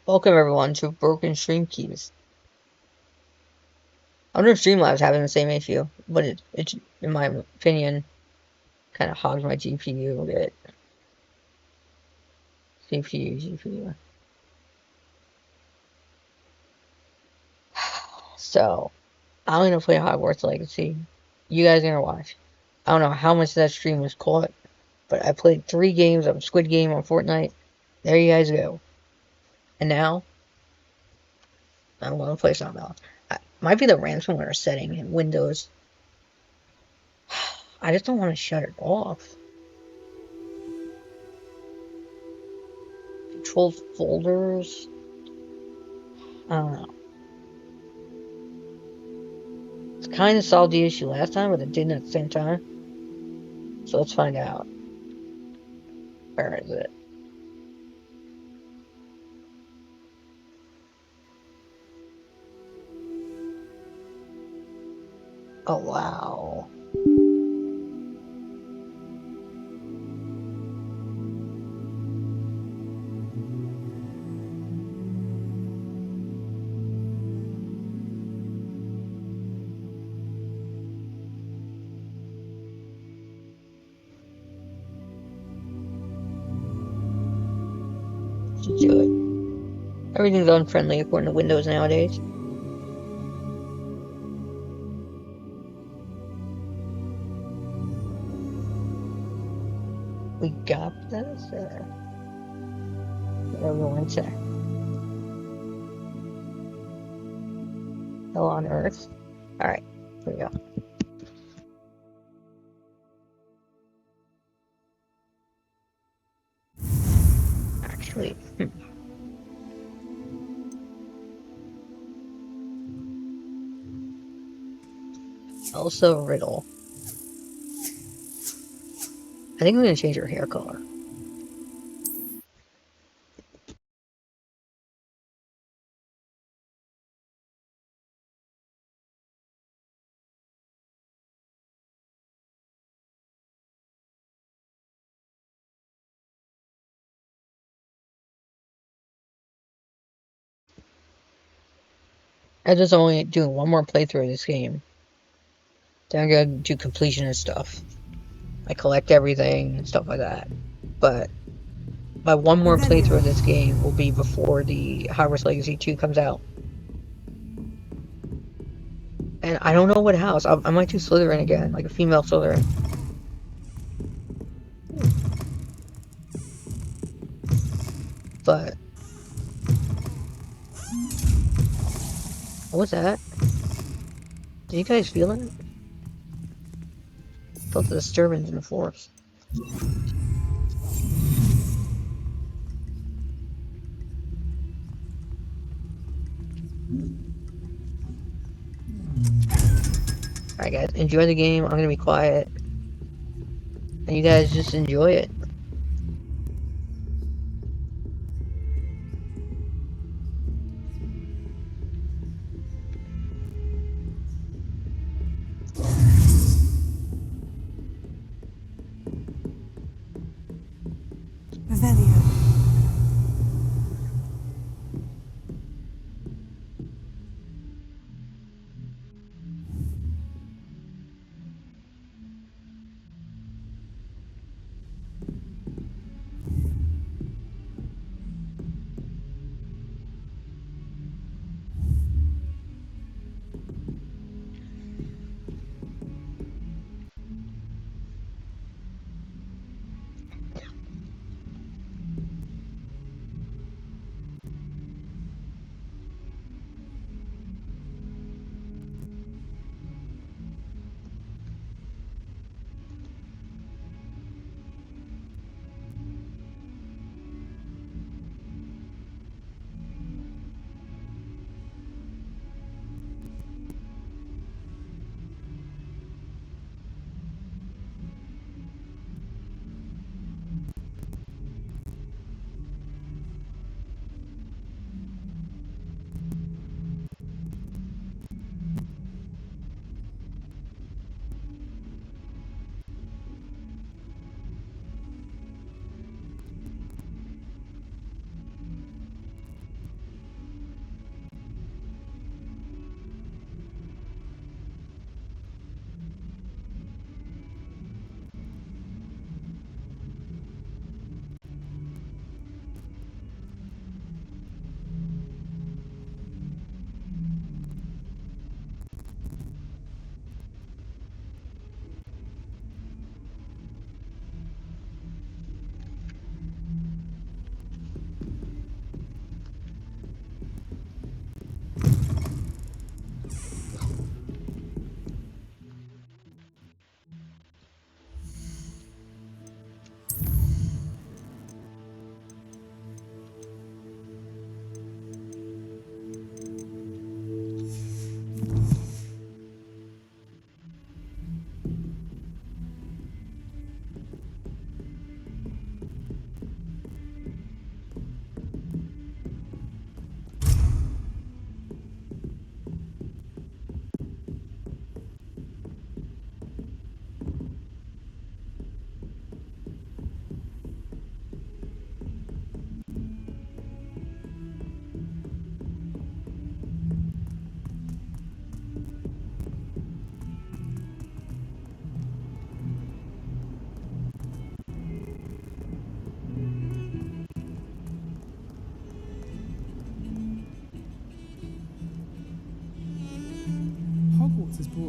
Welcome everyone to Broken Stream Keys. I wonder if Streamlabs having the same issue, but it's in my opinion, kind of hogs my GPU a bit. GPU. So, I'm gonna play Hogwarts Legacy. You guys are gonna watch. I don't know how much of that stream was caught, but I played 3 games of Squid Game on Fortnite. There you guys go. And now, I'm gonna play something else. Might be the ransomware setting in Windows. I just don't want to shut it off. Control folders. I don't know. It's kind of solved the issue last time, but it didn't at the same time. So let's find out. Where is it? Oh, wow. Let's do it. Everything's unfriendly according to Windows nowadays. We got this, or what are we going to say? Hell on Earth. Alright, here we go. Actually, Also Riddle. I think I'm gonna change her hair color. I'm just only doing one more playthrough of this game. Then I'm gonna do completion and stuff. I collect everything and stuff like that. But my one more playthrough of this game will be before the Hogwarts Legacy 2 comes out. And I don't know what house. I might do Slytherin again, like a female Slytherin. But what was that? Did you guys feel it? Felt the disturbance in the force. Alright guys, enjoy the game. I'm gonna be quiet. And you guys just enjoy it.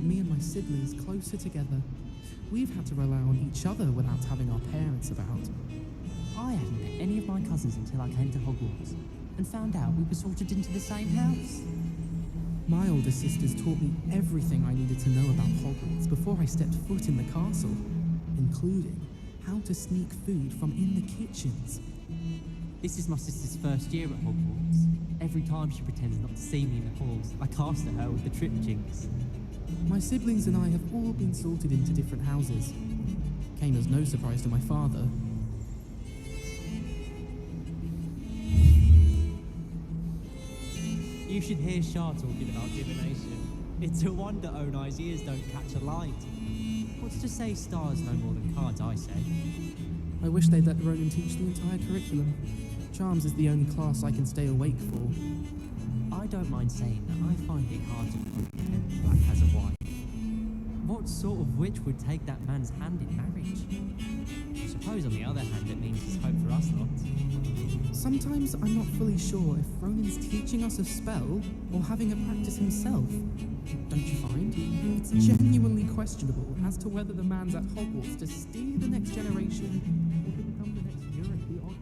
me and my siblings closer together. We've had to rely on each other without having our parents about. I hadn't met any of my cousins until I came to Hogwarts and found out we were sorted into the same house. My older sisters taught me everything I needed to know about Hogwarts before I stepped foot in the castle, including how to sneak food from in the kitchens. This is my sister's first year at Hogwarts. Every time she pretends not to see me in the halls, I cast at her with the trip jinx. My siblings and I have all been sorted into different houses. Came as no surprise to my father. You should hear Shah talking about divination. It's a wonder Onai's ears don't catch a light. What's to say stars no more than cards, I say. I wish they'd let Ronan teach the entire curriculum. Charms is the only class I can stay awake for. I don't mind saying that I find it hard to comprehend Black has a wife. What sort of witch would take that man's hand in marriage? I suppose on the other hand it means there's hope for us lot. Sometimes I'm not fully sure if Ronan's teaching us a spell or having a practice himself. Don't you find? It's genuinely questionable as to whether the man's at Hogwarts to steer the next generation or to become the next Europe the Odd.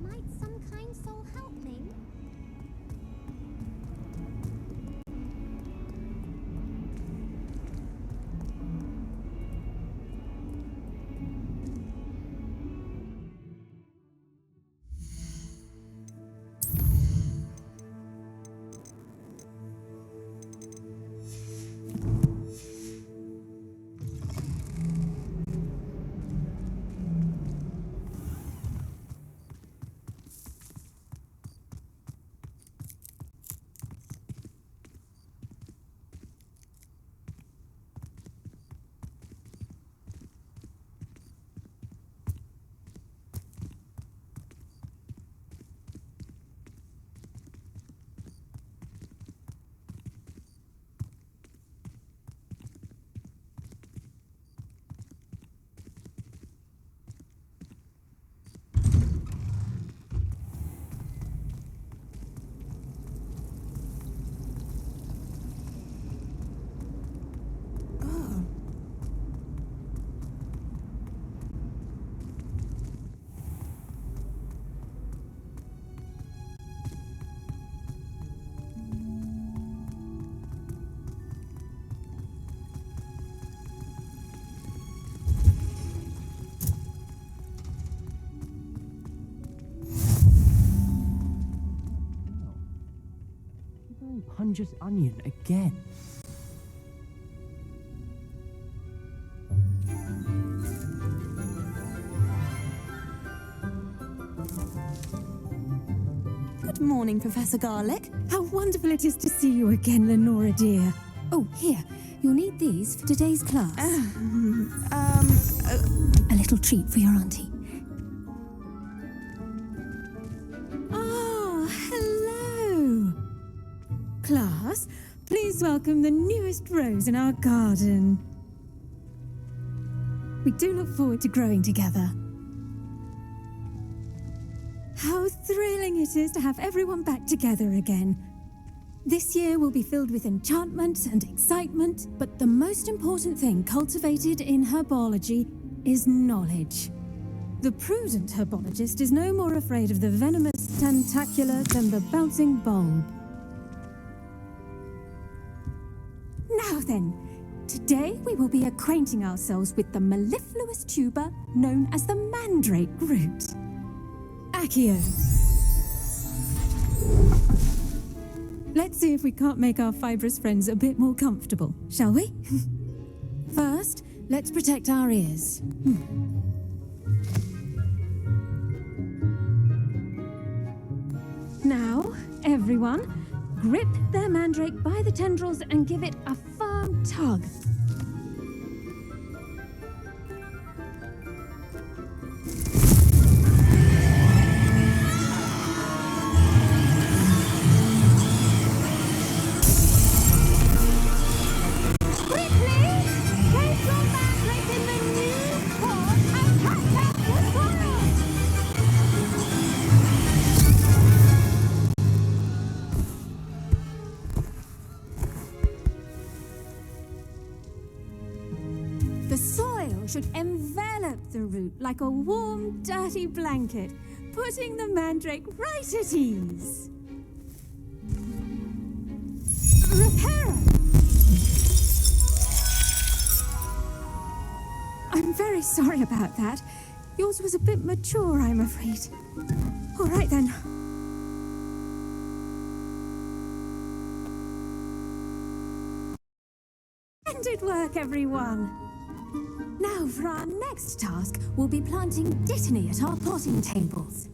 Might some kind soul help me? Pungent onion again. Good morning, Professor Garlick. How wonderful it is to see you again, Lenora dear. Oh, here, you'll need these for today's class. A little treat for your auntie. Oh, hello. Class, please welcome the newest rose in our garden. We do look forward to growing together. How thrilling it is to have everyone back together again. This year will be filled with enchantment and excitement, but the most important thing cultivated in herbology is knowledge. The prudent herbologist is no more afraid of the venomous tentacula than the bouncing bulb. Now then, today we will be acquainting ourselves with the mellifluous tuber known as the mandrake root. Accio. Let's see if we can't make our fibrous friends a bit more comfortable, shall we? First, let's protect our ears. Now, everyone, grip their mandrake by the tendrils and give it a firm tug. The soil should envelop the root like a warm, dirty blanket, putting the mandrake right at ease. Reparo! I'm very sorry about that. Yours was a bit mature, I'm afraid. All right then. Splendid work, everyone. Now, for our next task, we'll be planting dittany at our potting tables.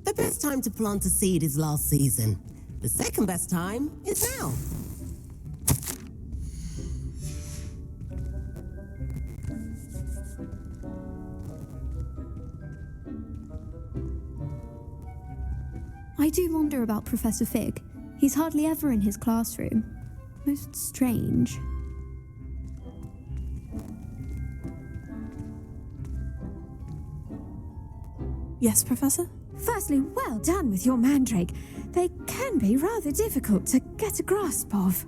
The best time to plant a seed is last season. The second best time is now. I do wonder about Professor Fig. He's hardly ever in his classroom. Most strange. Yes, Professor? Firstly, well done with your mandrake. They can be rather difficult to get a grasp of.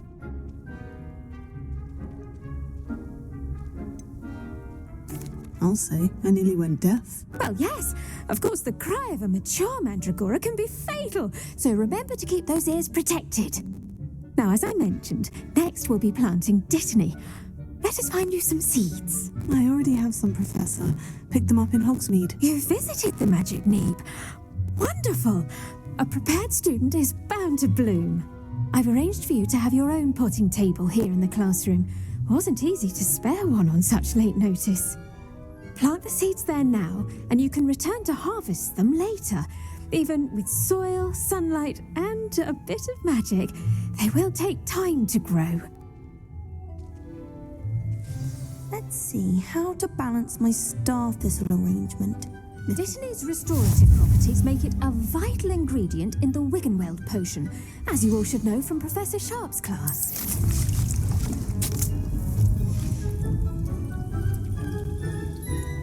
I'll say, I nearly went deaf. Well, yes. Of course, the cry of a mature mandragora can be fatal, so remember to keep those ears protected. Now, as I mentioned, next we'll be planting dittany. Let us find you some seeds. I already have some, Professor. Picked them up in Hogsmeade. You visited the Magic Neep. Wonderful. A prepared student is bound to bloom. I've arranged for you to have your own potting table here in the classroom. Wasn't easy to spare one on such late notice. Plant the seeds there now, and you can return to harvest them later. Even with soil, sunlight, and a bit of magic, they will take time to grow. Let's see how to balance my star thistle arrangement. Dittany's restorative properties make it a vital ingredient in the Wiggenweld potion, as you all should know from Professor Sharp's class.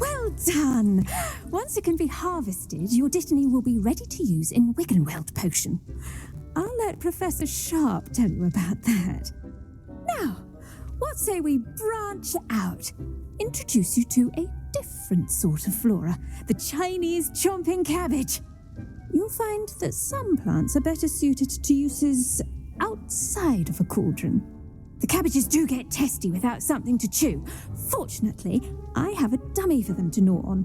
Well done! Once it can be harvested, your dittany will be ready to use in Wiggenweld potion. I'll let Professor Sharp tell you about that. Now, what say we branch out? Introduce you to a different sort of flora, the Chinese chomping cabbage. You'll find that some plants are better suited to uses outside of a cauldron. The cabbages do get testy without something to chew. Fortunately, I have a dummy for them to gnaw on.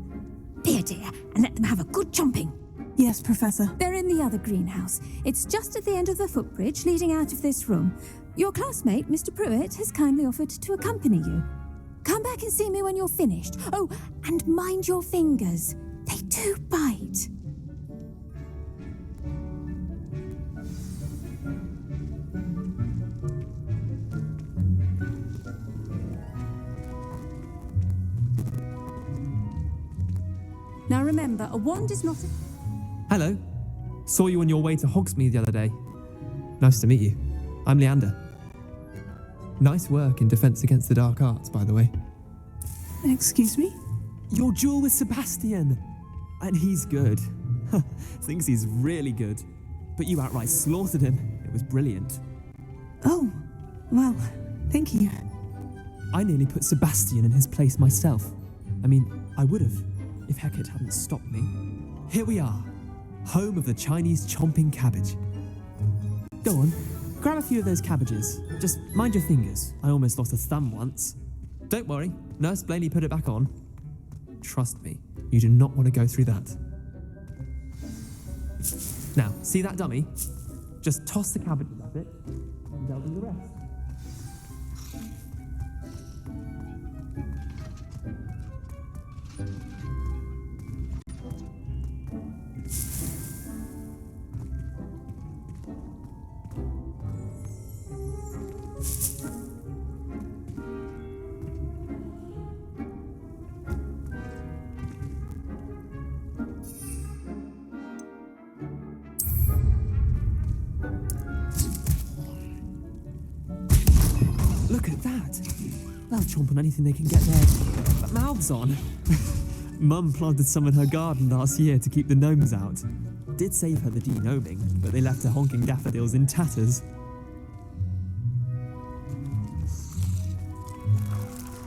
Be a dear and let them have a good chomping. Yes, Professor. They're in the other greenhouse. It's just at the end of the footbridge leading out of this room. Your classmate, Mr. Pruitt, has kindly offered to accompany you. Come back and see me when you're finished. Oh, and mind your fingers. They do bite. Now remember, a wand is not a... Hello. Saw you on your way to Hogsmeade the other day. Nice to meet you. I'm Leander. Nice work in Defense Against the Dark Arts, by the way. Excuse me? Your duel with Sebastian. And he's good. Thinks he's really good. But you outright slaughtered him. It was brilliant. Oh, well, thank you. I nearly put Sebastian in his place myself. I mean, I would have, if Hecate hadn't stopped me. Here we are, home of the Chinese chomping cabbage. Go on, grab a few of those cabbages. Just mind your fingers. I almost lost a thumb once. Don't worry, Nurse Blaney put it back on. Trust me, you do not want to go through that. Now, see that dummy? Just toss the cabbages at it, and they'll do the rest. that. They'll chomp on anything they can get their mouths on. Mum planted some in her garden last year to keep the gnomes out. Did save her the de-gnoming, but they left her honking daffodils in tatters.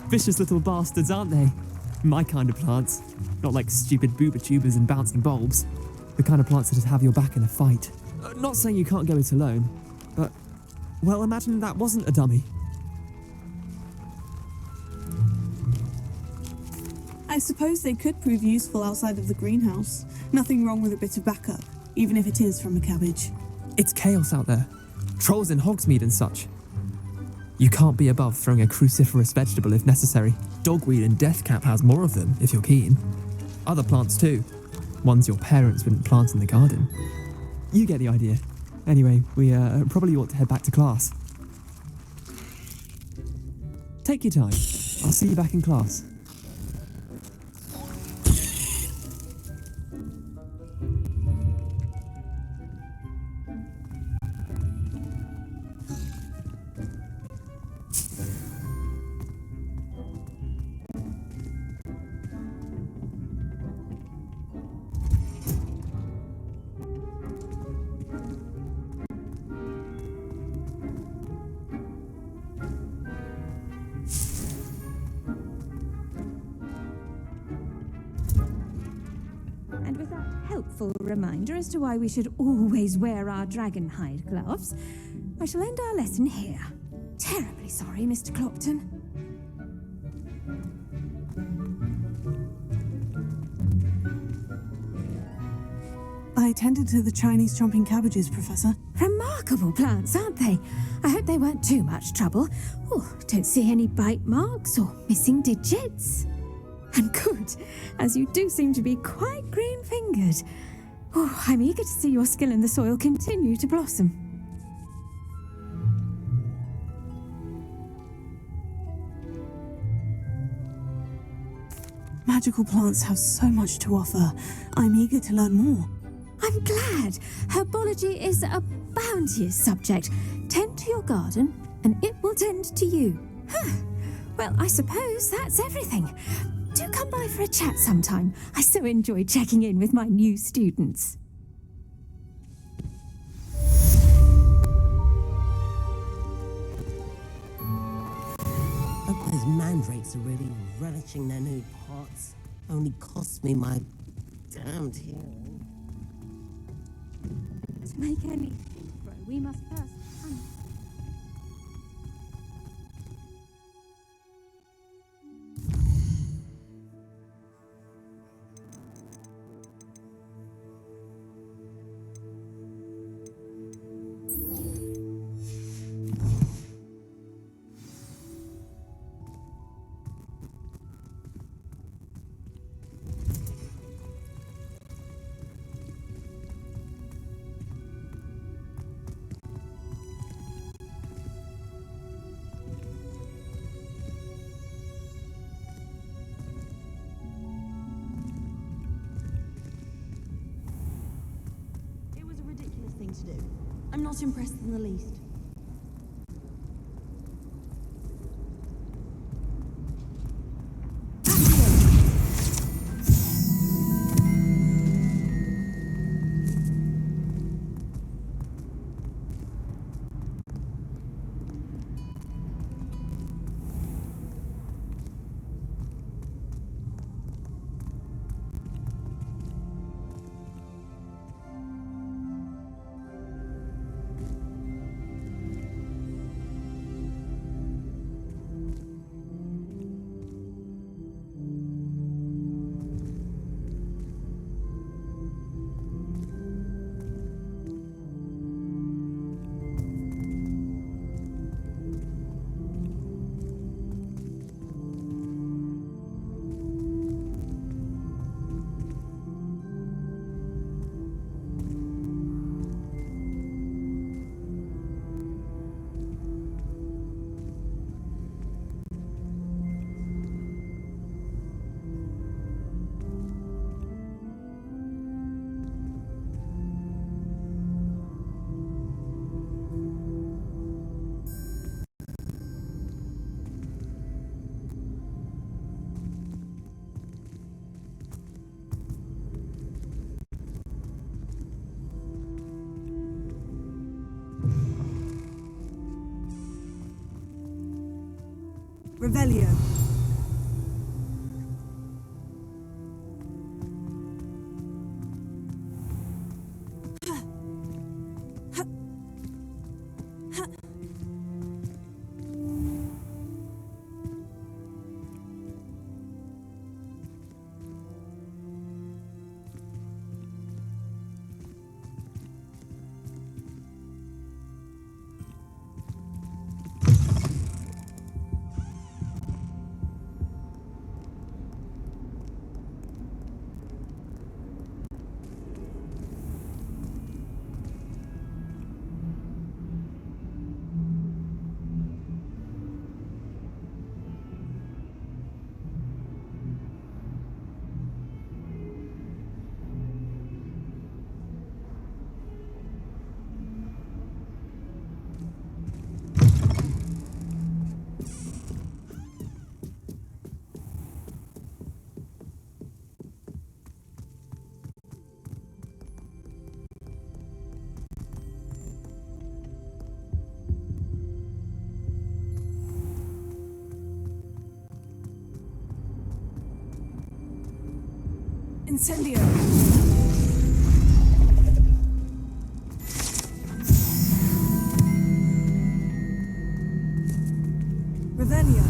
Vicious little bastards, aren't they? My kind of plants. Not like stupid booba tubers and bouncing bulbs. The kind of plants that'd have your back in a fight. Not saying you can't go it alone, but, well, imagine that wasn't a dummy. I suppose they could prove useful outside of the greenhouse. Nothing wrong with a bit of backup, even if it is from a cabbage. It's chaos out there. Trolls in Hogsmeade and such. You can't be above throwing a cruciferous vegetable if necessary. Dogweed and deathcap has more of them, if you're keen. Other plants too. Ones your parents wouldn't plant in the garden. You get the idea. Anyway, we probably ought to head back to class. Take your time. I'll see you back in class. And with that helpful reminder as to why we should always wear our dragon hide gloves, I shall end our lesson here. Terribly sorry, Mr. Clopton. I attended to the Chinese chomping cabbages, Professor. Remarkable plants, aren't they? I hope they weren't too much trouble. Oh, don't see any bite marks or missing digits. And good, as you do seem to be quite green-fingered. Oh, I'm eager to see your skill in the soil continue to blossom. Magical plants have so much to offer. I'm eager to learn more. I'm glad. Herbology is a bounteous subject. Tend to your garden, and it will tend to you. Huh. Well, I suppose that's everything. Do come by for a chat sometime. I so enjoy checking in with my new students. Hope those mandrakes are really relishing their new pots. Only cost me my damned hearing. To make any grow, we must first hunt. To do. I'm not impressed in the least. Revelio. Incendio. Revelio.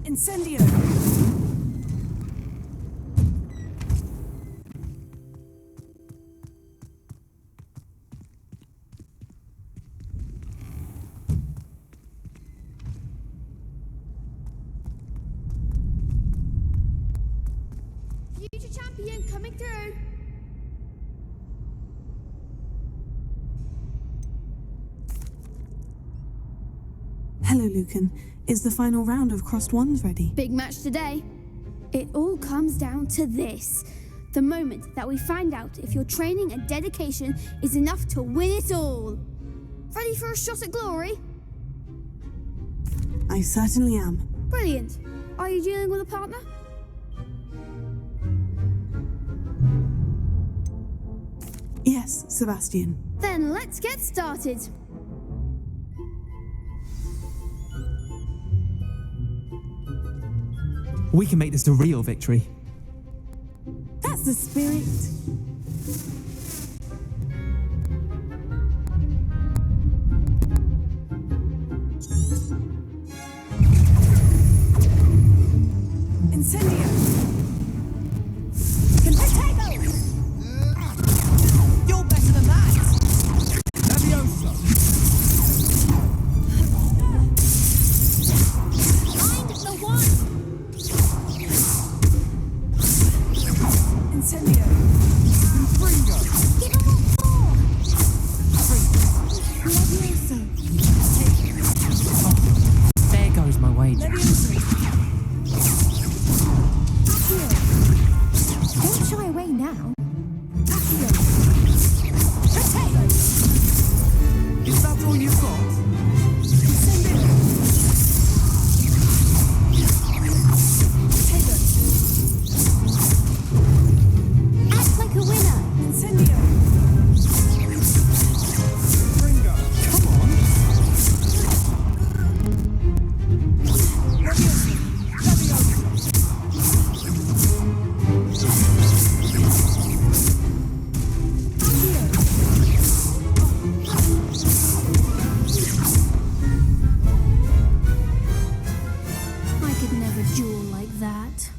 Incendio! Future champion coming through. Hello, Lucan. Is the final round of Crossed Wands ready? Big match today. It all comes down to this. The moment that we find out if your training and dedication is enough to win it all. Ready for a shot at glory? I certainly am. Brilliant. Are you dealing with a partner? Yes, Sebastian. Then let's get started. We can make this a real victory. That's the spirit. Incendio! Potato! You're better than that! Leviosa! Find the one. Incendio! Bringo! Give him a four. Leviosa! There goes my wager. Leviosa! Don't shy away now. Accio! Potato! Is that all you've got? Incendio! Potato! Act like a winner. Incendio! Bringo! Come on! Leviosa! Leviosa! I could never duel like that.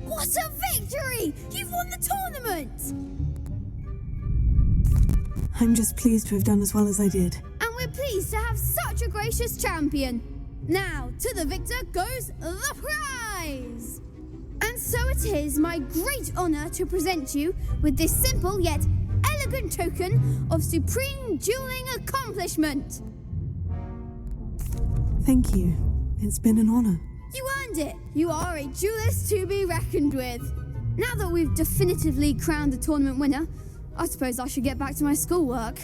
What a victory! You've won the tournament! I'm just pleased to have done as well as I did. And we're pleased to have such a gracious champion. Now, to the victor goes the prize! And so it is my great honour to present you with this simple yet elegant token of supreme dueling accomplishment. Thank you. It's been an honor. You earned it. You are a duelist to be reckoned with. Now that we've definitively crowned the tournament winner, I suppose I should get back to my schoolwork.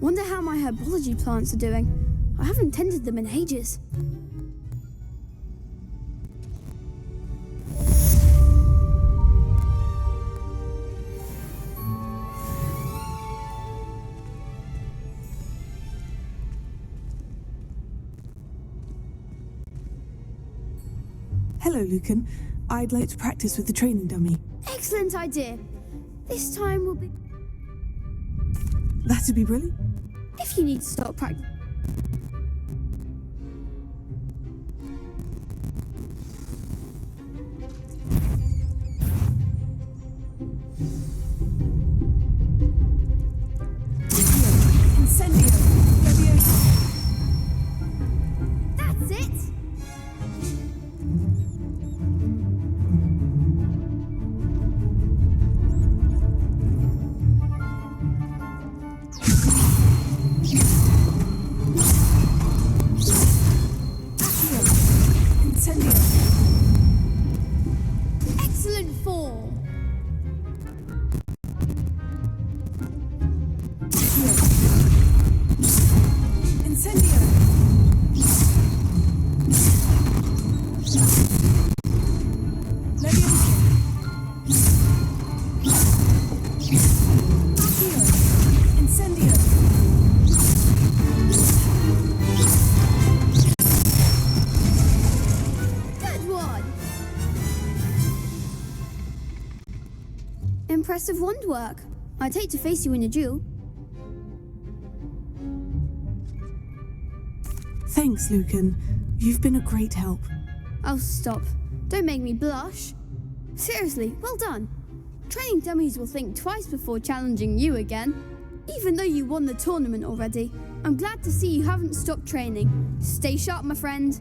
Wonder how my herbology plants are doing. I haven't tended them in ages. Hello, Lucan. I'd like to practice with the training dummy. Excellent idea. This time will be... That'd be brilliant. If you need to stop practice... Incendio. That's it! Excellent form. Incendio. Incendio. Good one. Impressive wand work. I'd hate to face you in a duel. Thanks, Lucan. You've been a great help. Oh, stop. Don't make me blush. Seriously, well done. Training dummies will think twice before challenging you again. Even though you won the tournament already, I'm glad to see you haven't stopped training. Stay sharp, my friend.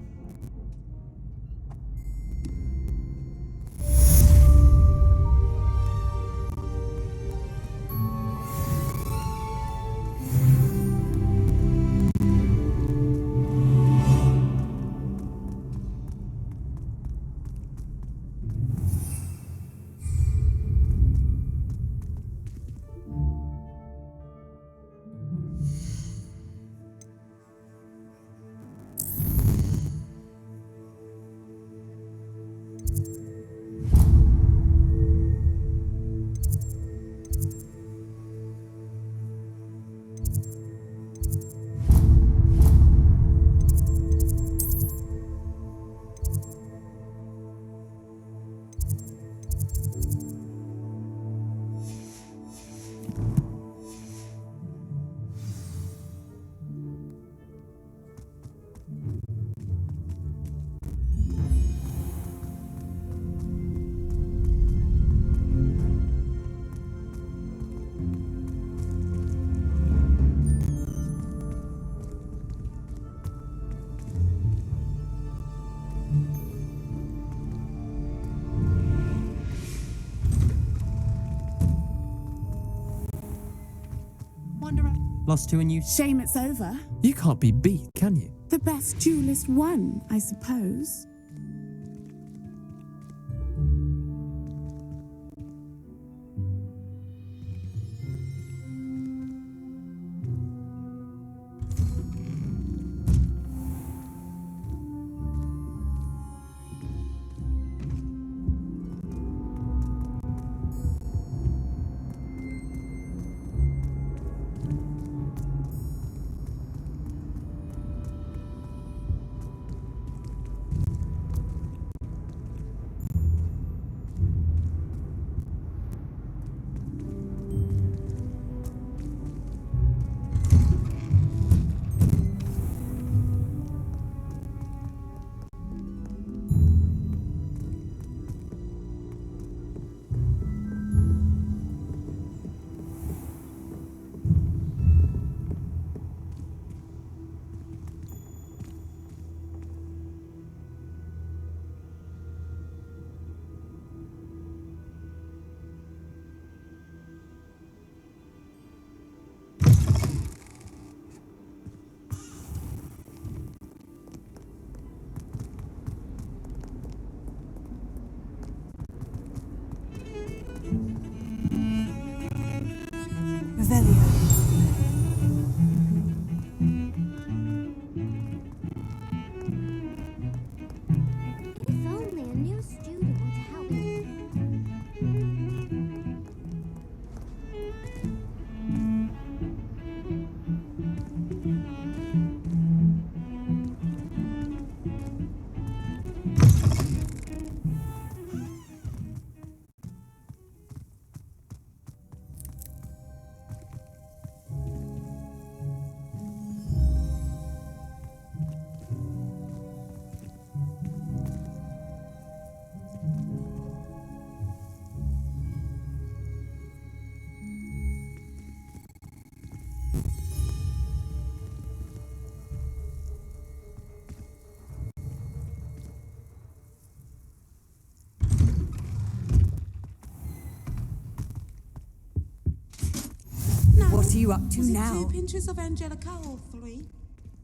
Lost to a new... Shame it's over. You can't be beat, can you? The best duelist won, I suppose. What are you up to now? 2 pinches of Angelica or 3?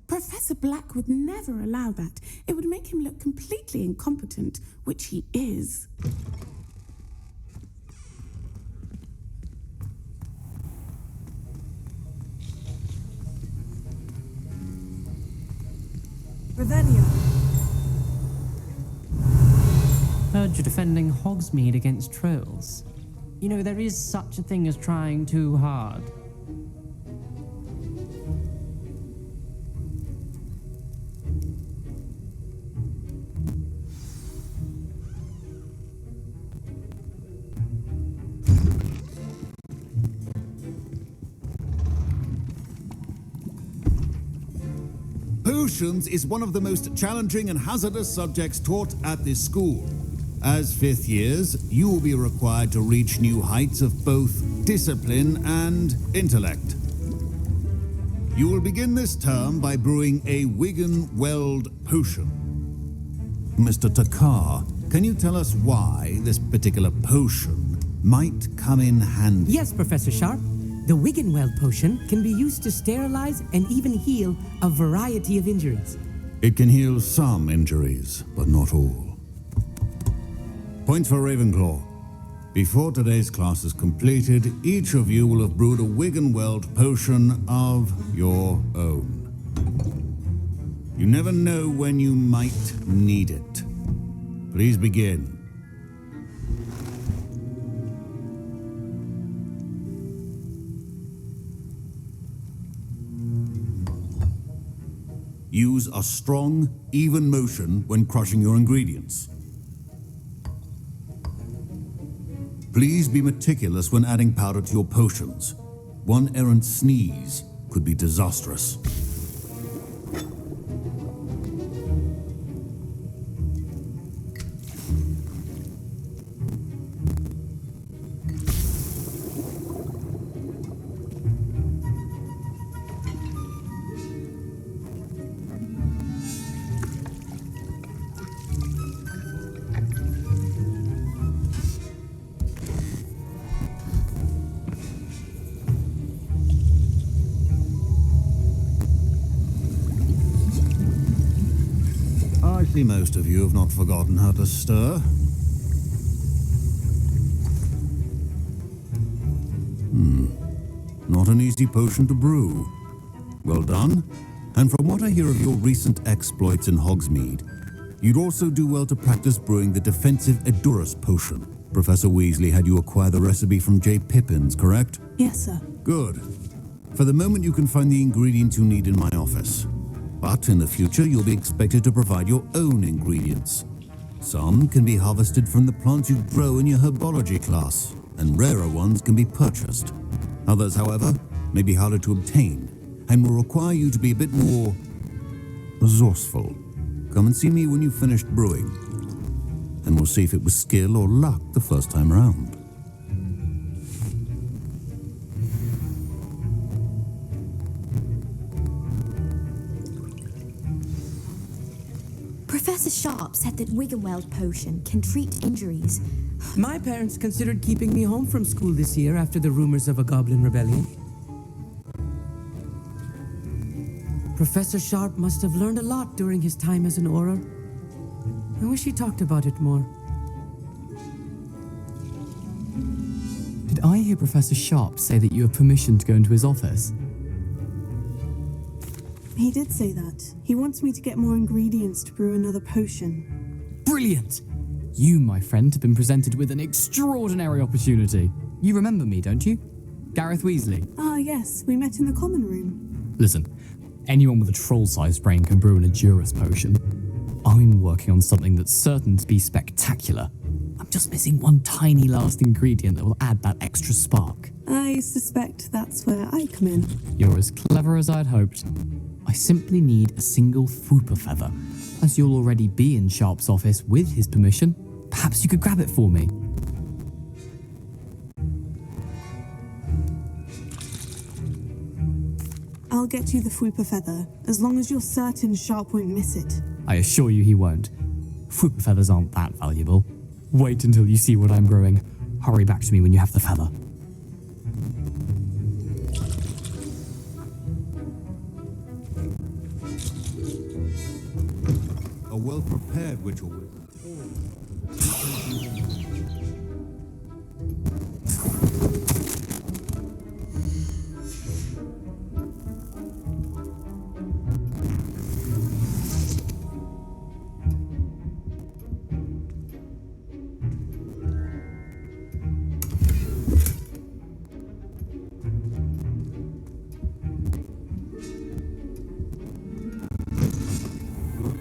Professor Black would never allow that. It would make him look completely incompetent, which he is. Revelio. Heard you're defending Hogsmeade against trolls. You know, there is such a thing as trying too hard. Potions is one of the most challenging and hazardous subjects taught at this school. As 5th years, you will be required to reach new heights of both discipline and intellect. You will begin this term by brewing a Wiggenweld potion. Mr. Takar, can you tell us why this particular potion might come in handy? Yes, Professor Sharp. The Wiggenweld potion can be used to sterilize and even heal a variety of injuries. It can heal some injuries, but not all. Point for Ravenclaw. Before today's class is completed, each of you will have brewed a Wiggenweld potion of your own. You never know when you might need it. Please begin. Use a strong, even motion when crushing your ingredients. Please be meticulous when adding powder to your potions. One errant sneeze could be disastrous. I see most of you have not forgotten how to stir. Not an easy potion to brew. Well done. And from what I hear of your recent exploits in Hogsmeade, you'd also do well to practice brewing the defensive Edurus potion. Professor Weasley had you acquire the recipe from J. Pippins, correct? Yes, sir. Good. For the moment, you can find the ingredients you need in my office. But in the future, you'll be expected to provide your own ingredients. Some can be harvested from the plants you grow in your herbology class, and rarer ones can be purchased. Others, however, may be harder to obtain, and will require you to be a bit more resourceful. Come and see me when you've finished brewing, and we'll see if it was skill or luck the first time around. Professor Sharp said that Wiggenweld potion can treat injuries. My parents considered keeping me home from school this year after the rumors of a goblin rebellion. Professor Sharp must have learned a lot during his time as an Auror. I wish he talked about it more. Did I hear Professor Sharp say that you have permission to go into his office? He did say that. He wants me to get more ingredients to brew another potion. Brilliant! You, my friend, have been presented with an extraordinary opportunity. You remember me, don't you? Gareth Weasley. Ah, yes. We met in the common room. Listen, anyone with a troll-sized brain can brew an Edurus potion. I'm working on something that's certain to be spectacular. I'm just missing one tiny last ingredient that will add that extra spark. I suspect that's where I come in. You're as clever as I'd hoped. I simply need a single Fwooper feather. As you'll already be in Sharp's office with his permission, perhaps you could grab it for me. I'll get you the Fwooper feather, as long as you're certain Sharp won't miss it. I assure you he won't. Fwooper feathers aren't that valuable. Wait until you see what I'm brewing. Hurry back to me when you have the feather. A well-prepared witch or wizard.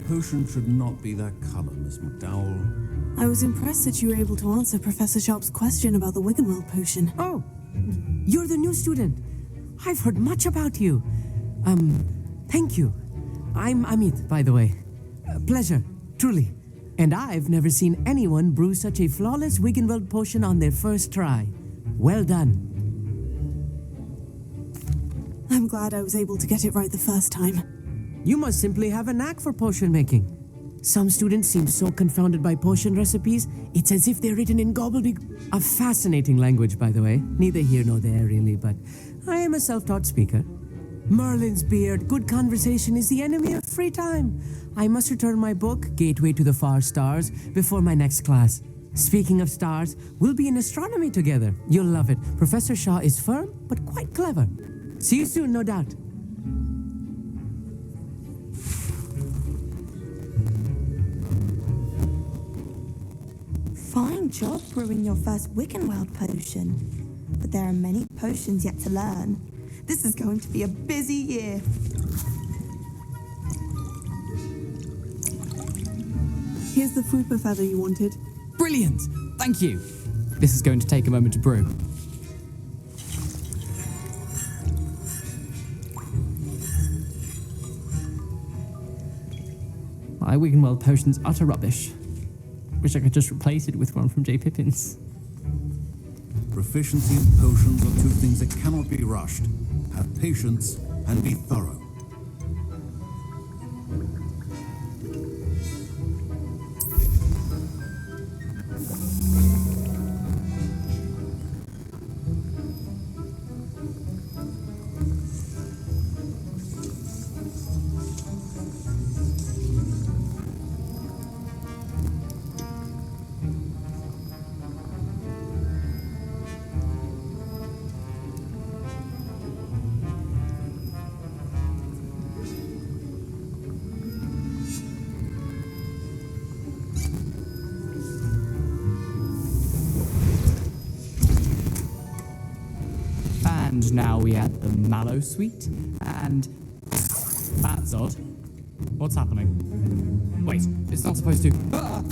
Potion should not be that color, Miss McDowell. I was impressed that you were able to answer Professor Sharp's question about the Wiggenweld potion. Oh, you're the new student. I've heard much about you. Thank you. I'm Amit, by the way. Pleasure, truly. And I've never seen anyone brew such a flawless Wiggenweld potion on their first try. Well done. I'm glad I was able to get it right the first time. You must simply have a knack for potion making. Some students seem so confounded by potion recipes, it's as if they're written in gobbledygook. A fascinating language, by the way. Neither here nor there, really, but I am a self-taught speaker. Merlin's beard, good conversation is the enemy of free time. I must return my book, Gateway to the Far Stars, before my next class. Speaking of stars, we'll be in astronomy together. You'll love it. Professor Shaw is firm, but quite clever. See you soon, no doubt. Fine job brewing your first Wiggenweld potion. But there are many potions yet to learn. This is going to be a busy year. Here's the Frupa feather you wanted. Brilliant! Thank you. This is going to take a moment to brew. My Wiggenweld potion's utter rubbish. Wish I could just replace it with one from J. Pippin's. Proficiency in potions are two things that cannot be rushed. Have patience and be thorough. And now we add the mallow sweet, and that's odd. What's happening? Wait, it's not supposed to. Ah!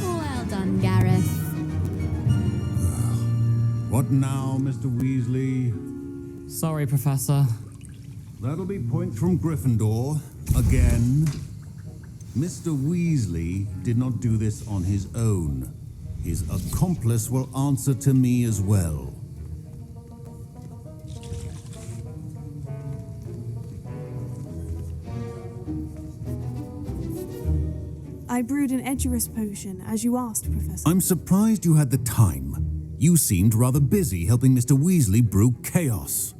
Well done, Gareth. What now, Mr. Weasley? Sorry, Professor. That'll be points from Gryffindor. Again. Mr. Weasley did not do this on his own. His accomplice will answer to me as well. I brewed an Edurus potion, as you asked, Professor. I'm surprised you had the time. You seemed rather busy helping Mr. Weasley brew chaos.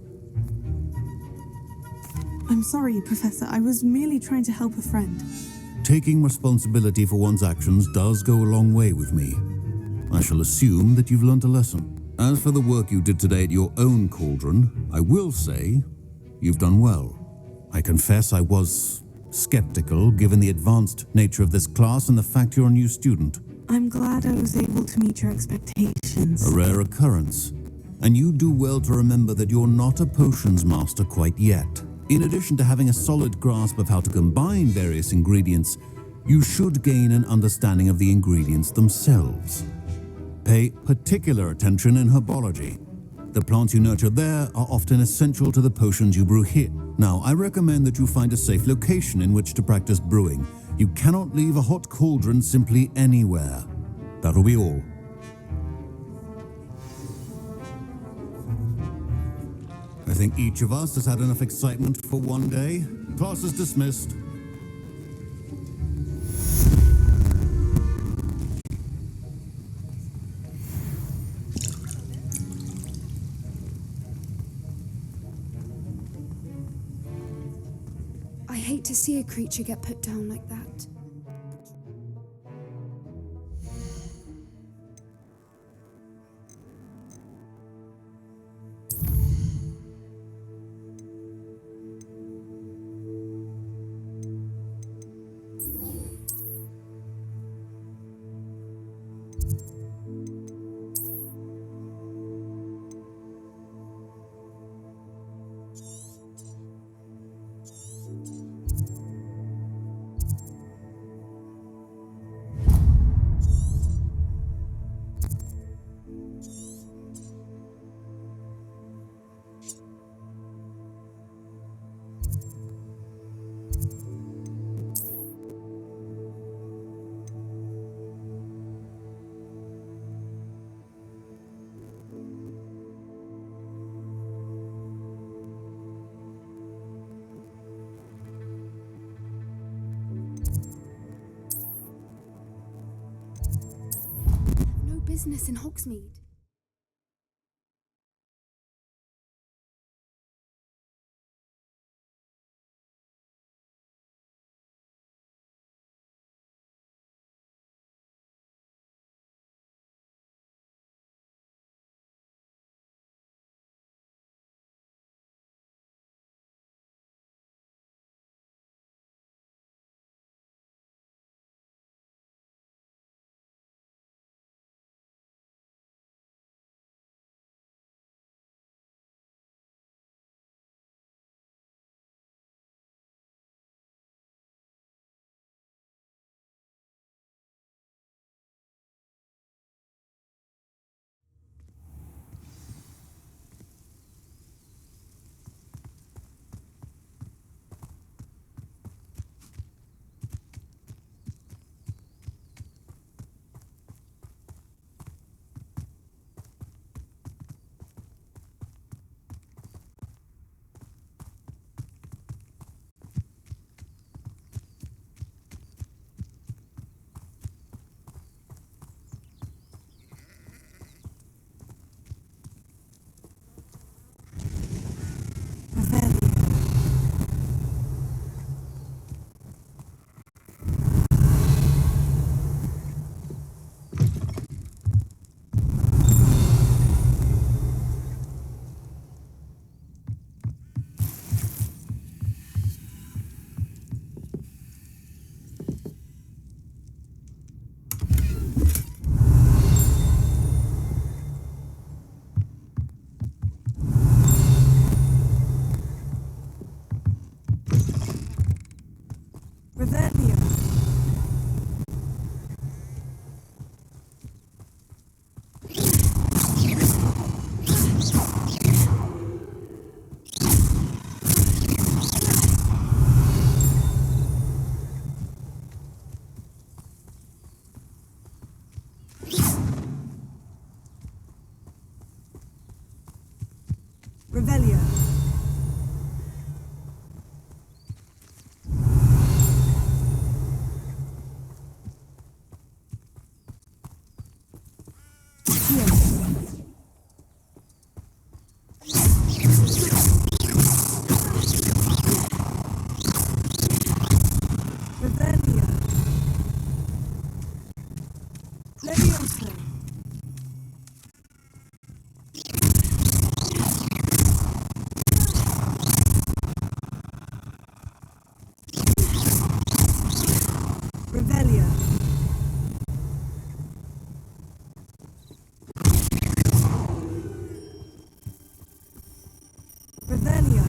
I'm sorry, Professor. I was merely trying to help a friend. Taking responsibility for one's actions does go a long way with me. I shall assume that you've learnt a lesson. As for the work you did today at your own cauldron, I will say you've done well. I confess I was skeptical given the advanced nature of this class and the fact you're a new student. I'm glad I was able to meet your expectations. A rare occurrence. And you do well to remember that you're not a potions master quite yet. In addition to having a solid grasp of how to combine various ingredients, you should gain an understanding of the ingredients themselves. Pay particular attention in herbology. The plants you nurture there are often essential to the potions you brew here. Now, I recommend that you find a safe location in which to practice brewing. You cannot leave a hot cauldron simply anywhere. That'll be all. I think each of us has had enough excitement for one day. Class is dismissed. to see a creature get put down like that. No business in Hogsmeade. Revelio. Revelio. Levioso. Revelio. Revelio.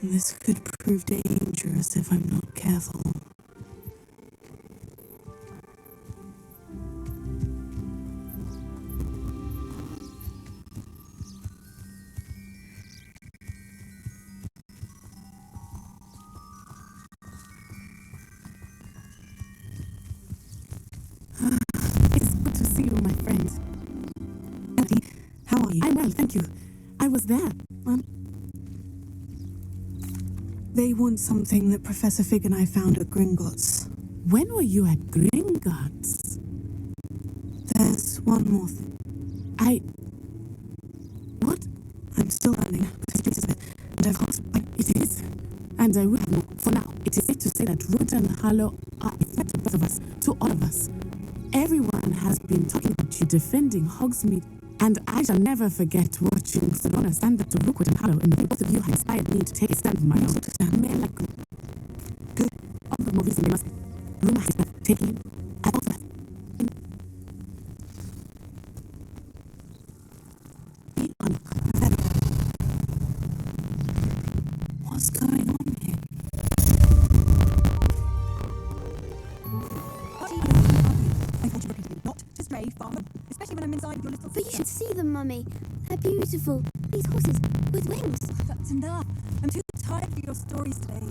This could prove dangerous if I'm not careful. friends. Auntie, how are you? I'm well, thank you. I was there. They want something that Professor Fig and I found at Gringotts. When were you at Gringotts? There's one more thing. What? I'm still learning, but this place is a bit... And I've asked... It is. And I will know. For now, it is safe to say that Root and Hollow are a threat to both of us, to all of us. Everyone has been talking about you defending Hogsmeade, and I shall never forget watching Serona stand up to Rookwood and Hollow, and both of you have inspired me to take a stand on my own. Men like good. All the more reason we must. Rumor has been taking you. I also have. What's going on here? I thought you repeatedly not to stray far, especially when I'm inside your little... But you should see them, Mummy. They're beautiful. These horses with wings. That's enough. I'm too tired for your stories today.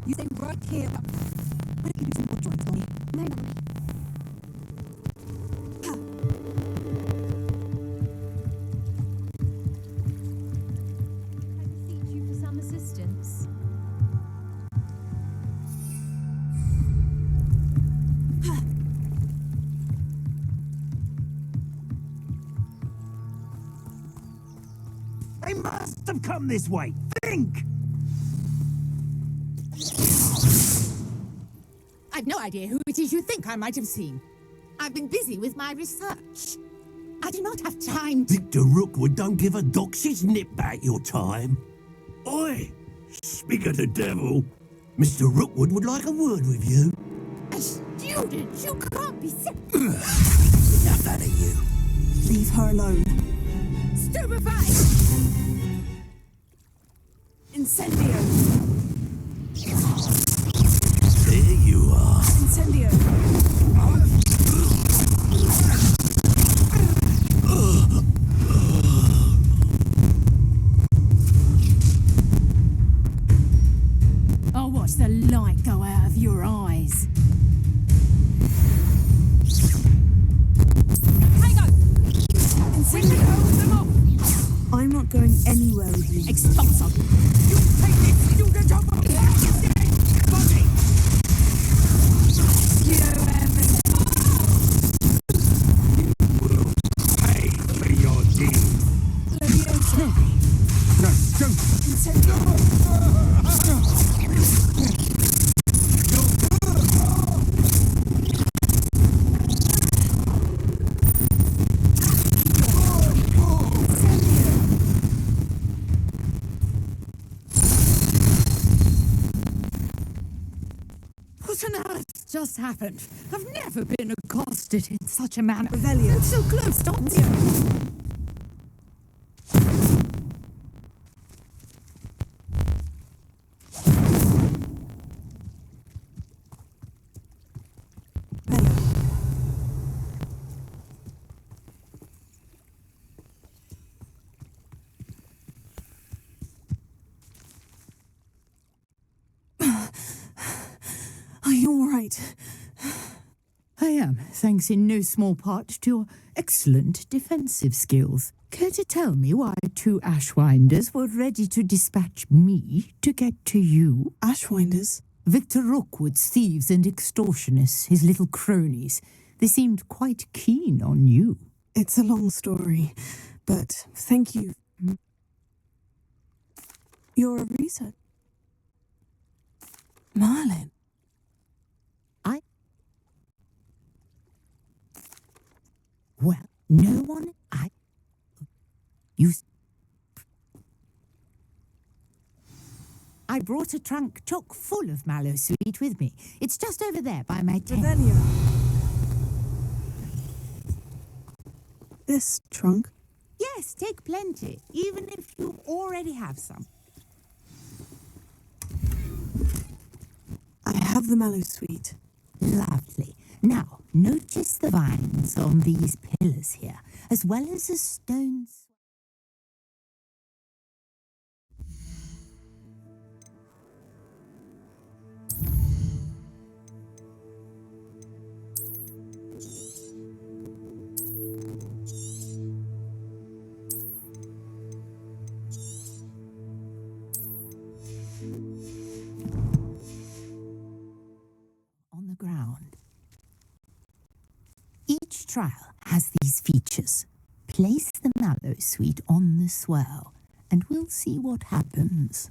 You stay right here. Why don't you do some more drawings, Mommy? No, Mummy. I beseech you for some assistance. They must have come this way. Think! I've no idea who it is you think I might have seen. I've been busy with my research. I do not have time to... Victor Rookwood don't give a doxy's nip back your time. Oi! Speak of the devil. Mr. Rookwood would like a word with you. A student? You can't be sick. Enough out of you. Leave her alone. Stupefied! Incendio! There you are. Incendio! I'll watch the light go out of your eyes. I'm not going anywhere with you. Expulso! You take this, you get up! Pay for your deeds. No, don't. What on earth just happened? I've never been accosted in such a manner. Revelio. I'm so close, don't you? Are you alright? I am, thanks in no small part to your excellent defensive skills. Care to tell me why two Ashwinders were ready to dispatch me to get to you? Ashwinders? Victor Rookwood's thieves and extortionists, his little cronies. They seemed quite keen on you. It's a long story, but thank you. You're a researcher. Marlin. Well, no one I brought a trunk chock full of mallow sweet with me. It's just over there by my tent. Revelio. This trunk? Yes, take plenty, even if you already have some. I have the mallow sweet. Lovely. Now, notice the vines on these pillars here, as well as the stones. trial has these features. Place the mallow sweet on the swirl, and we'll see what happens.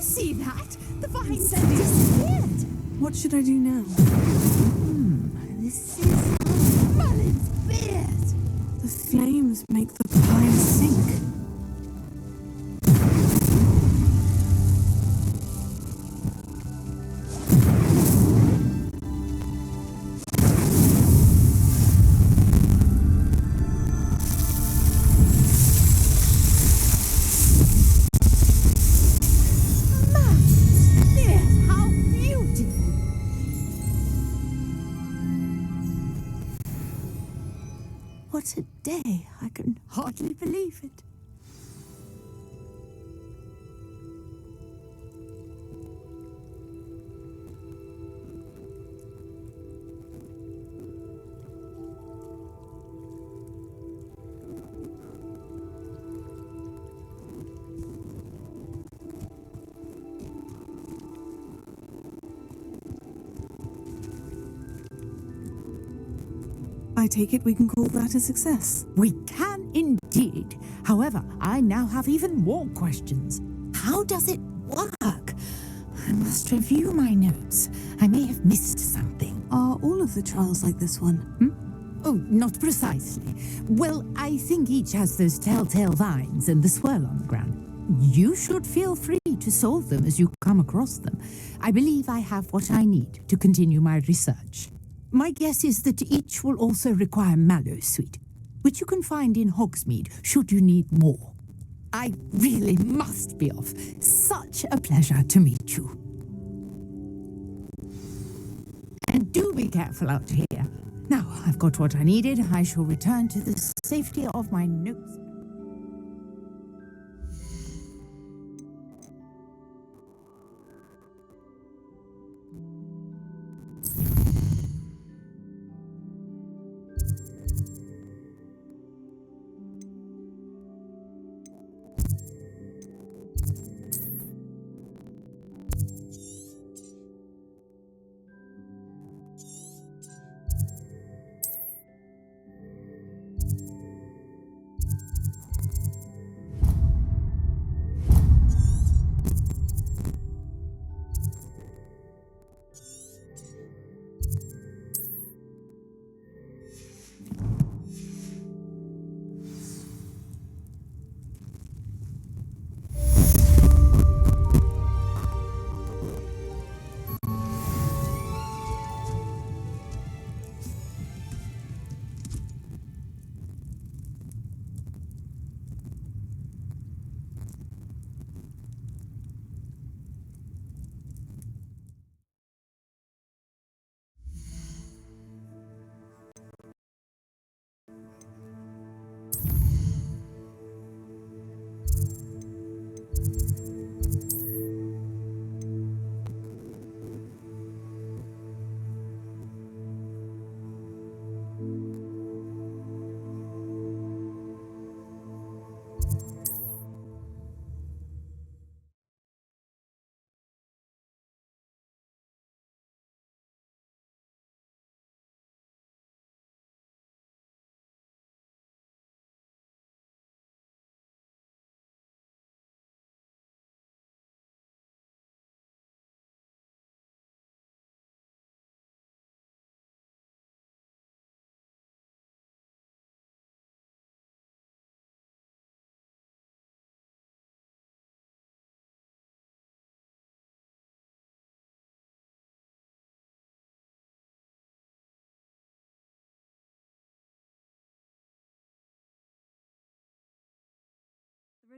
See that? The vine said disappeared. What should I do now? This is Merlin's beard. The flames make the pile sink. What a day. I can hardly believe it. I take it we can call that a success. We can indeed. However, I now have even more questions. How does it work? I must review my notes. I may have missed something. Are all of the trials like this one? Oh, not precisely. Well, I think each has those telltale vines and the swirl on the ground. You should feel free to solve them as you come across them. I believe I have what I need to continue my research. My guess is that each will also require mallow sweet, which you can find in Hogsmeade should you need more. I really must be off. Such a pleasure to meet you. And do be careful out here. Now I've got what I needed. I shall return to the safety of my nooks.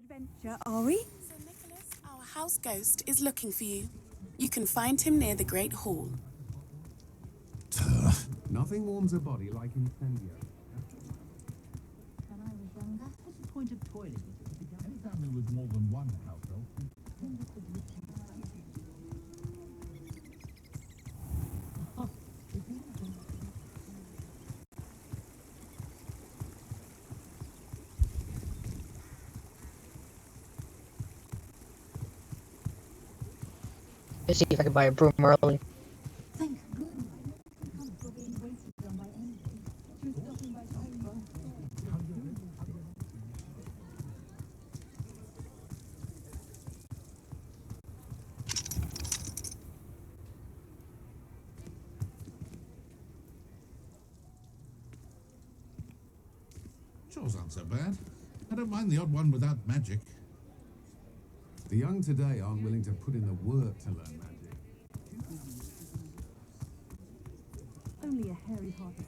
Adventure, are we? Sir Nicholas, our house ghost, is looking for you. You can find him near the Great Hall. Nothing warms a body like incendio. When I was younger, what's the point of toiling? Any family with more than one house elf. Let's see if I can buy a broom early. Thank goodness. Comfortable being waited on by anything. She was stopping by paper. Chores aren't so bad. I don't mind the odd one without magic. The young today aren't willing to put in the work to learn magic. Only a hairy-hearted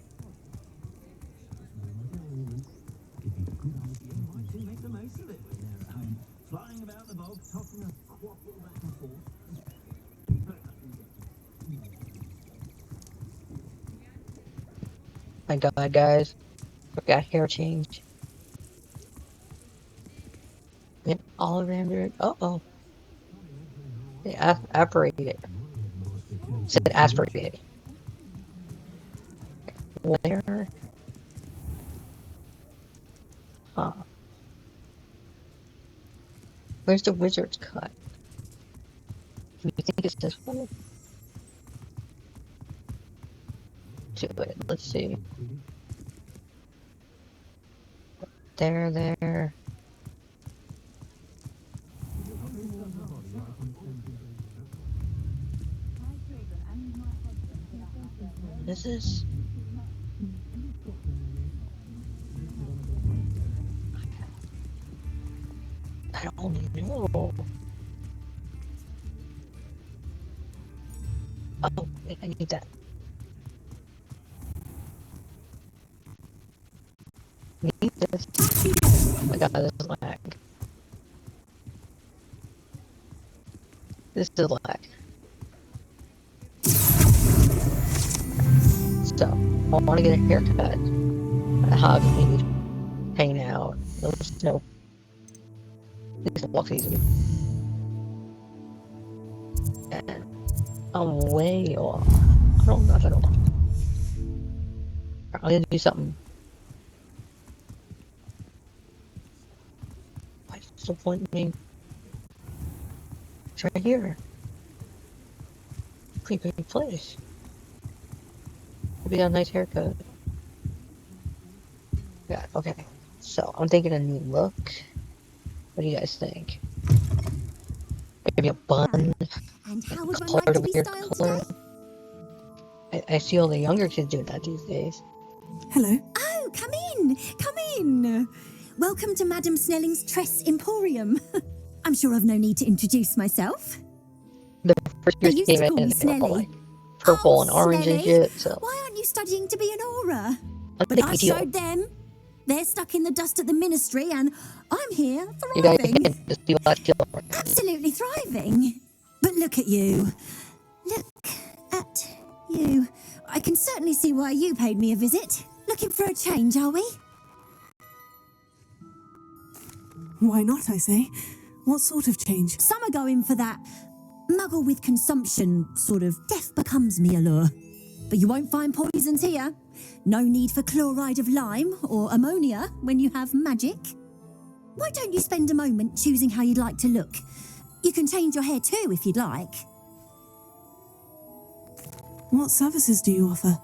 Make the most of it when they're at home. Flying about the bog, tossing a quaffle back and forth. My God, guys. I got hair change. Yep, Ollivander. Uh-oh. They aspirated. Said aspirated. Where? Huh. Where's the wizard's cut? Do you think it's this one? To it. Let's see. There. What is this? I don't know. Oh, I need that. Need this. Oh my god, this is lag. This is lag. So, I want to get a haircut. I have need hanging out. No. This walks easy. And I'm way off. I don't know if I don't. I'm gonna do something. What's the point of me? It's right here. Creepy place. We got a nice haircut. Yeah, okay. So, I'm thinking a new look. What do you guys think? Maybe a bun? And how would one Color like to to be weird styled color? today? I see all the younger kids doing that these days. Hello. Oh, come in. Welcome to Madame Snelling's Tress Emporium. I'm sure I've no need to introduce myself. The first They years used came to in call me and they were all Snelly. like purple and orange and Snelly, shit, so. why aren't you studying to be an aura? I'm But I thinking teal. showed them. They're stuck in the dust at the ministry, and I'm here You guys thriving. can just be like teal. Absolutely thriving. But look at you. Look at you. I can certainly see why you paid me a visit. Looking for a change, are we? Why not, I say? What sort of change? Some are going for that muggle with consumption, sort of death becomes me allure. But you won't find poisons here. No need for chloride of lime or ammonia when you have magic. Why don't you spend a moment choosing how you'd like to look? You can change your hair too if you'd like. What services do you offer?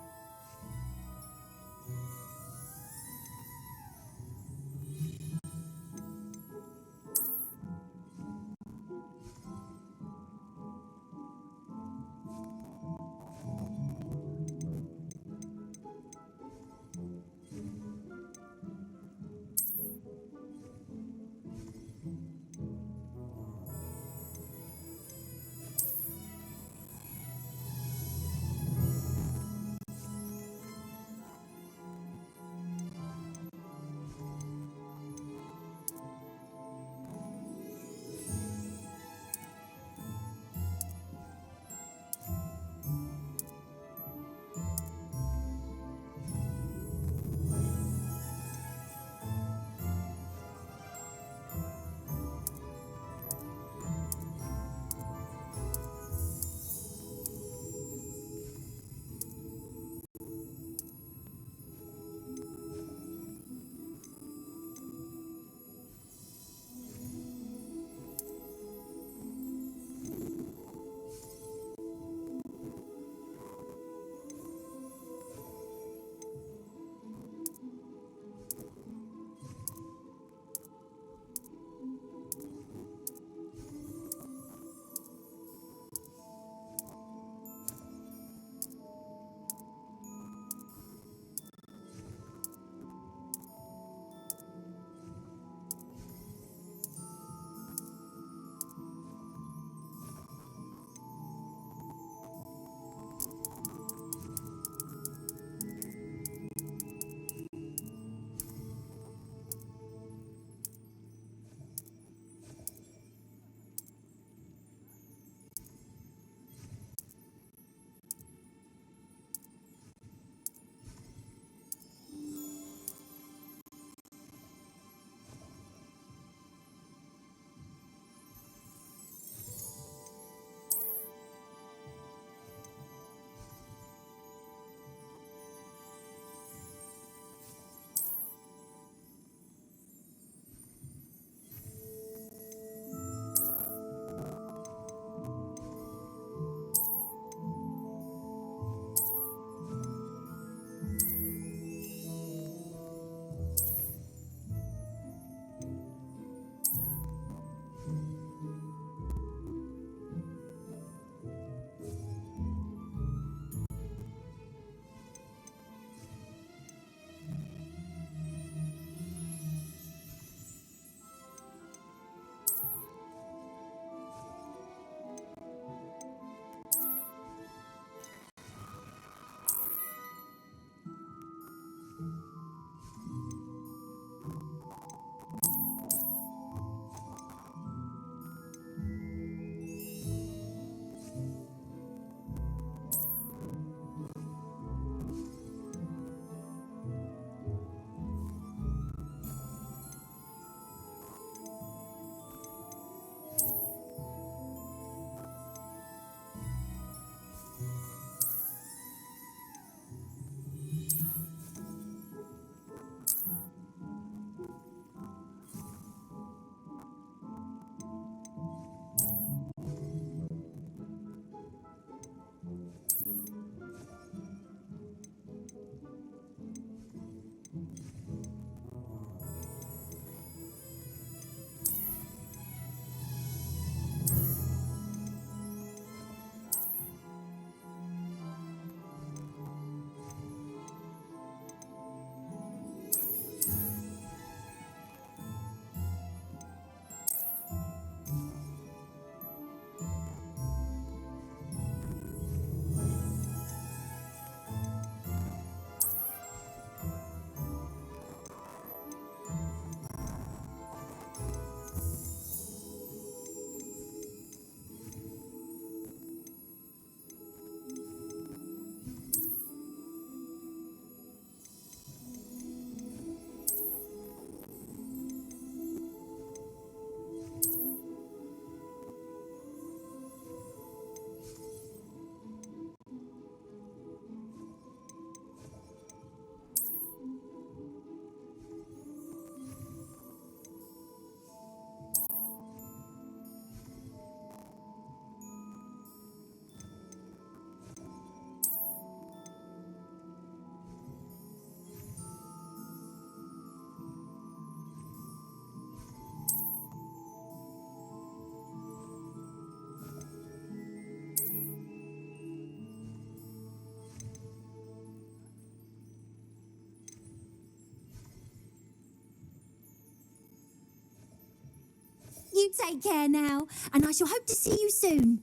take care now, and I shall hope to see you soon.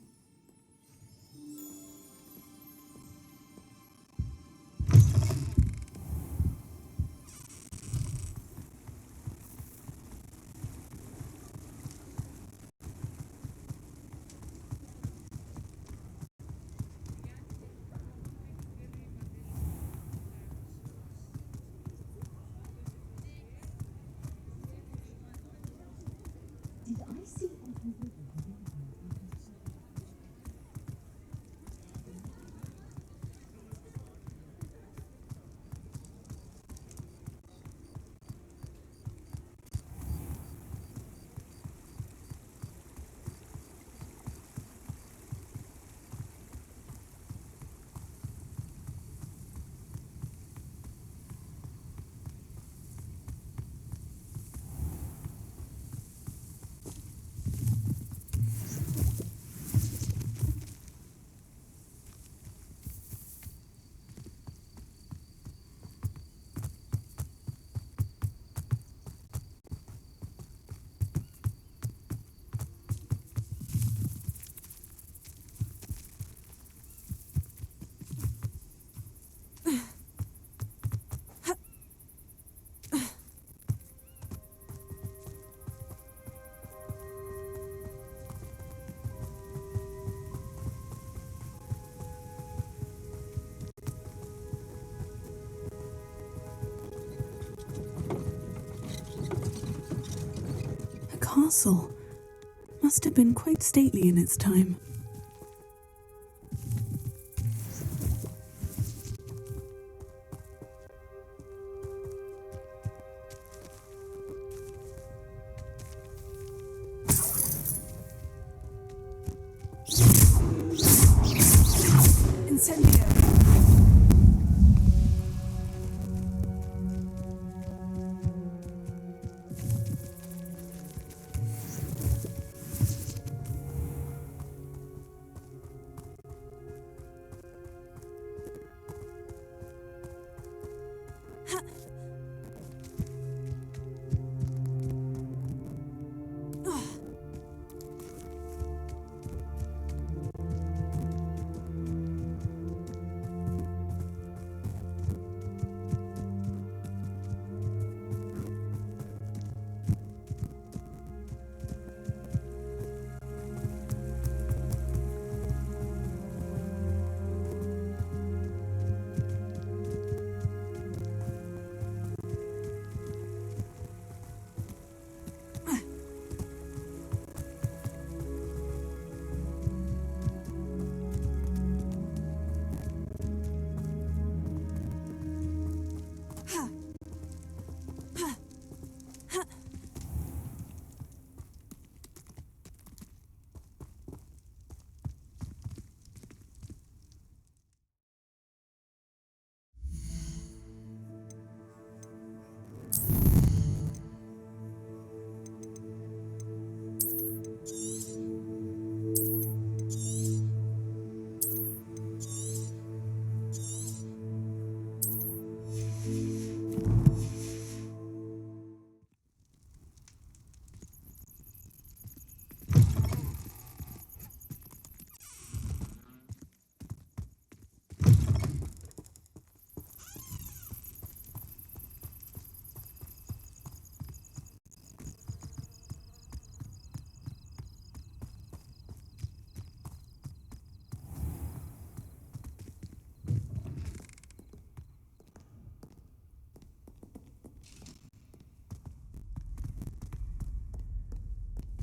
Did I see anything? A castle. Must have been quite stately in its time. Incendio!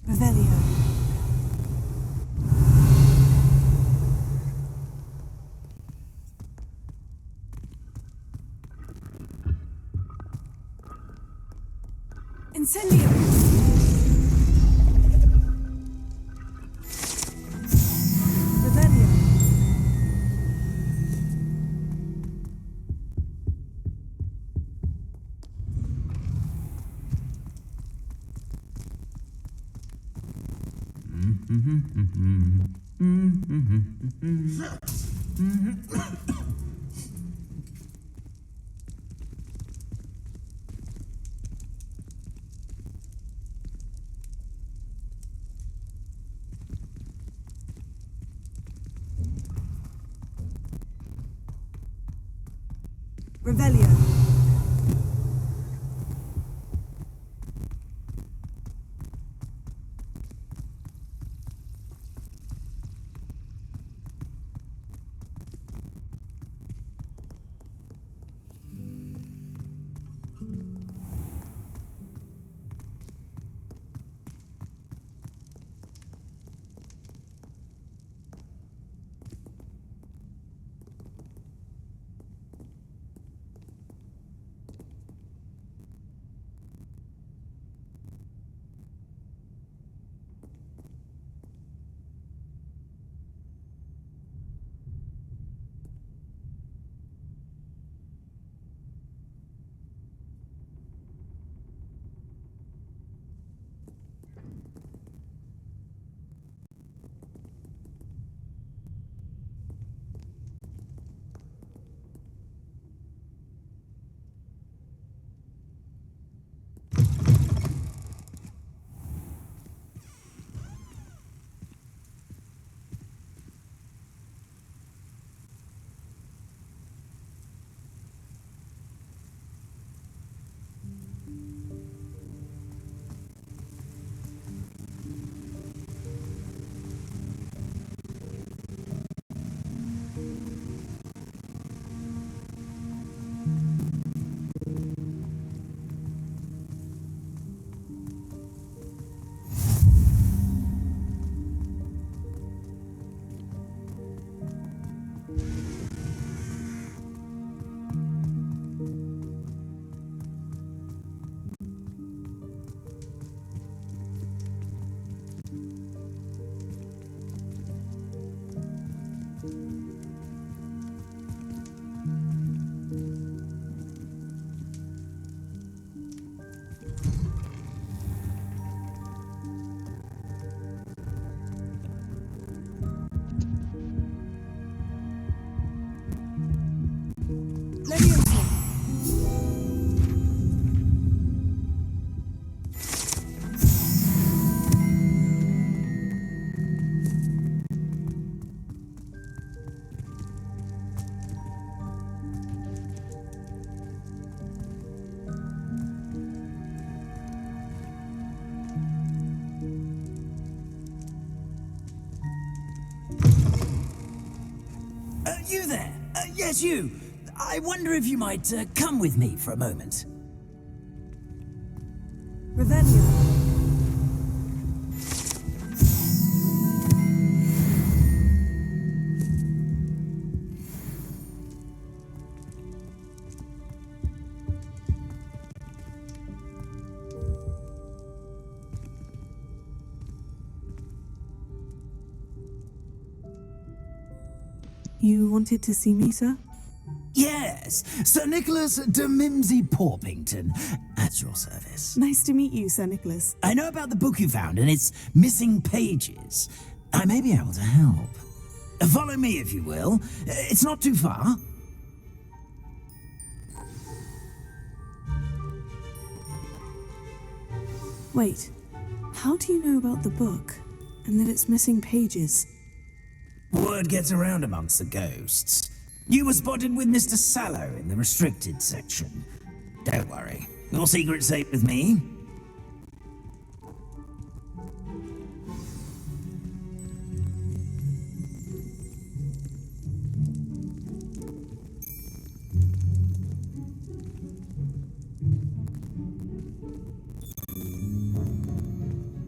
Revelio. Incendio! Revelio. Revelio. You there? Yes, you. I wonder if you might come with me for a moment. Revelio. You wanted to see me, sir? Yes, Sir Nicholas de Mimsy Porpington, at your service. Nice to meet you, Sir Nicholas. I know about the book you found and its missing pages. I may be able to help. Follow me, if you will. It's not too far. Wait, how do you know about the book and that it's missing pages? Word gets around amongst the ghosts. You were spotted with Mr. Sallow in the restricted section. Don't worry, your secret's safe with me.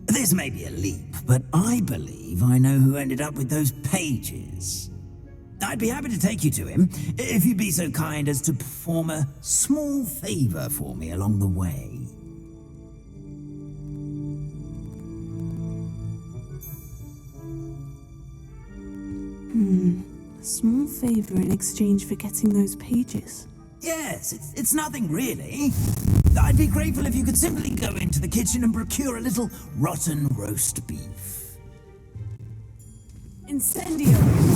This may be a leap, but I believe I know who ended up with those pages. I'd be happy to take you to him, if you'd be so kind as to perform a small favor for me along the way. A small favor in exchange for getting those pages. Yes, it's nothing really. I'd be grateful if you could simply go into the kitchen and procure a little rotten roast beef. Incendio!